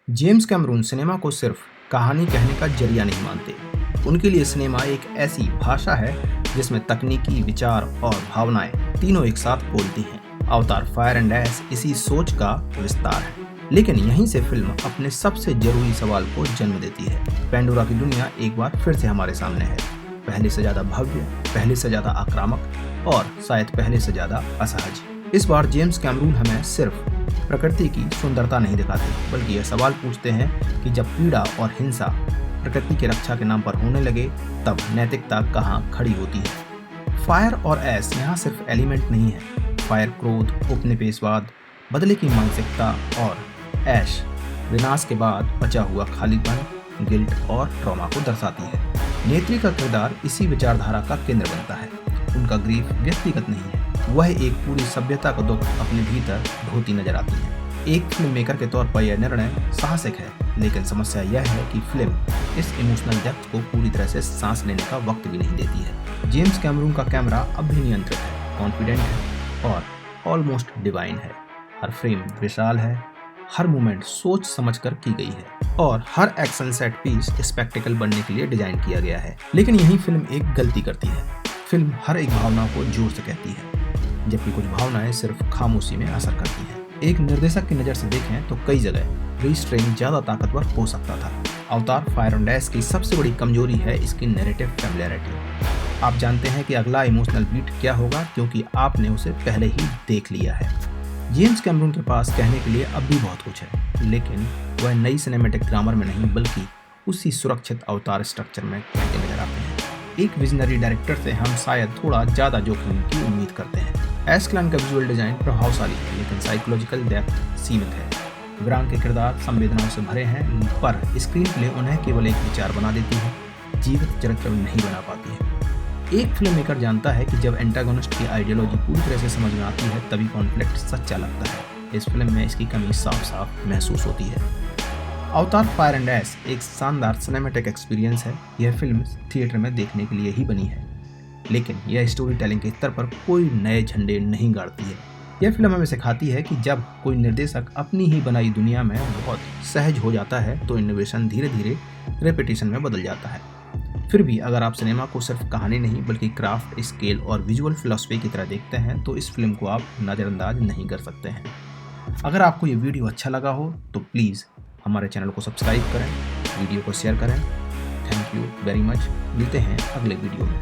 James Cameron cinema को सिर्फ कहानी कहने का जरिया नहीं मानते। उनके लिए सिनेमा एक ऐसी भाषा है जिसमें तकनीकी, विचार और भावनाएं तीनों एक साथ बोलती हैं। अवतार फायर एंड ऐश इसी सोच का विस्तार है। लेकिन यहीं से फिल्म अपने सबसे जरूरी सवाल को जन्म देती है। पेंडोरा की दुनिया एक बार फिर से हमारे सामने है, पहले से ज्यादा भव्य, पहले से ज्यादा आक्रामक और शायद पहले से ज्यादा असहज। इस बार जेम्स कैमरून हमें सिर्फ प्रकृति की सुंदरता नहीं दिखाते, बल्कि यह सवाल पूछते हैं कि जब पीड़ा और हिंसा प्रकृति की रक्षा के नाम पर होने लगे, तब नैतिकता कहाँ खड़ी होती है। फायर और ऐश यहाँ सिर्फ एलिमेंट नहीं है। फायर क्रोध, उपनिवेशवाद, बदले की मानसिकता और ऐश विनाश के बाद बचा हुआ खालीपन, गिल्ट और ट्रॉमा को दर्शाती है। नेत्री का किरदार इसी विचारधारा का केंद्र बनता है। उनका ग्रीफ व्यक्तिगत नहीं है, वह एक पूरी सभ्यता का दुख अपने भीतर ढोती नजर आती है। एक फिल्म मेकर के तौर पर यह निर्णय साहसिक है, लेकिन समस्या यह है कि फिल्म इस इमोशनल डेप्थ को पूरी तरह से सांस लेने का वक्त भी नहीं देती है। जेम्स कैमरून का कैमरा अब भी नियंत्रित है, कॉन्फिडेंट है और ऑलमोस्ट डिवाइन है। हर फ्रेम विशाल है, हर मूवमेंट सोच समझकर की गई है और हर एक्शन सेट पीस स्पेक्टिकल बनने के लिए डिजाइन किया गया है। लेकिन यही फिल्म एक गलती करती है। फिल्म हर एक भावना को जोर से कहती है, जबकि कुछ भावनाएं सिर्फ खामोशी में असर करती हैं। एक निर्देशक की नज़र से देखें तो कई जगह रिस्ट्रेंट ज़्यादा ताकतवर हो सकता था। अवतार फायर एंड ऐश की सबसे बड़ी कमजोरी है इसकी नैरेटिव फैमिलियरिटी। आप जानते हैं कि अगला इमोशनल बीट क्या होगा, क्योंकि आपने उसे पहले ही देख लिया है। जेम्स कैमरून के पास कहने के लिए अब भी बहुत कुछ है, लेकिन वह नई सिनेमैटिक ग्रामर में नहीं, बल्कि उसी सुरक्षित अवतार स्ट्रक्चर में कहते नजर आते हैं। एक विजनरी डायरेक्टर से हम शायद थोड़ा ज़्यादा जोखिम की उम्मीद करते हैं। ऐश क्लैन का विजुअल डिजाइन प्रभावशाली है, लेकिन साइकोलॉजिकल डेप्थ सीमित है। विरांग के किरदार संवेदनाओं से भरे हैं, पर स्क्रीन प्ले उन्हें केवल एक विचार बना देती है, जीवित चरित्र नहीं बना पाती है। एक फिल्म मेकर जानता है कि जब एंटागोनिस्ट की आइडियोलॉजी पूरी तरह से समझ में आती है, तभी कॉन्फ्लिक्ट सच्चा लगता है। इस फिल्म में इसकी कमी साफ साफ महसूस होती है। अवतार फायर एंड ऐश एक शानदार सिनेमैटिक एक्सपीरियंस है। यह फिल्म थिएटर में देखने के लिए ही बनी है, लेकिन यह स्टोरी टेलिंग के स्तर पर कोई नए झंडे नहीं गाड़ती है। यह फिल्म हमें सिखाती है कि जब कोई निर्देशक अपनी ही बनाई दुनिया में बहुत सहज हो जाता है, तो इनोवेशन धीरे धीरे रेपिटेशन में बदल जाता है। फिर भी अगर आप सिनेमा को सिर्फ कहानी नहीं, बल्कि क्राफ्ट, स्केल और विजुअल फिलॉसफी की तरह देखते हैं, तो इस फिल्म को आप नज़रअंदाज नहीं कर सकते हैं। अगर आपको ये वीडियो अच्छा लगा हो तो प्लीज़ हमारे चैनल को सब्सक्राइब करें, वीडियो को शेयर करें। Thank you very much. मिलते हैं अगले वीडियो में।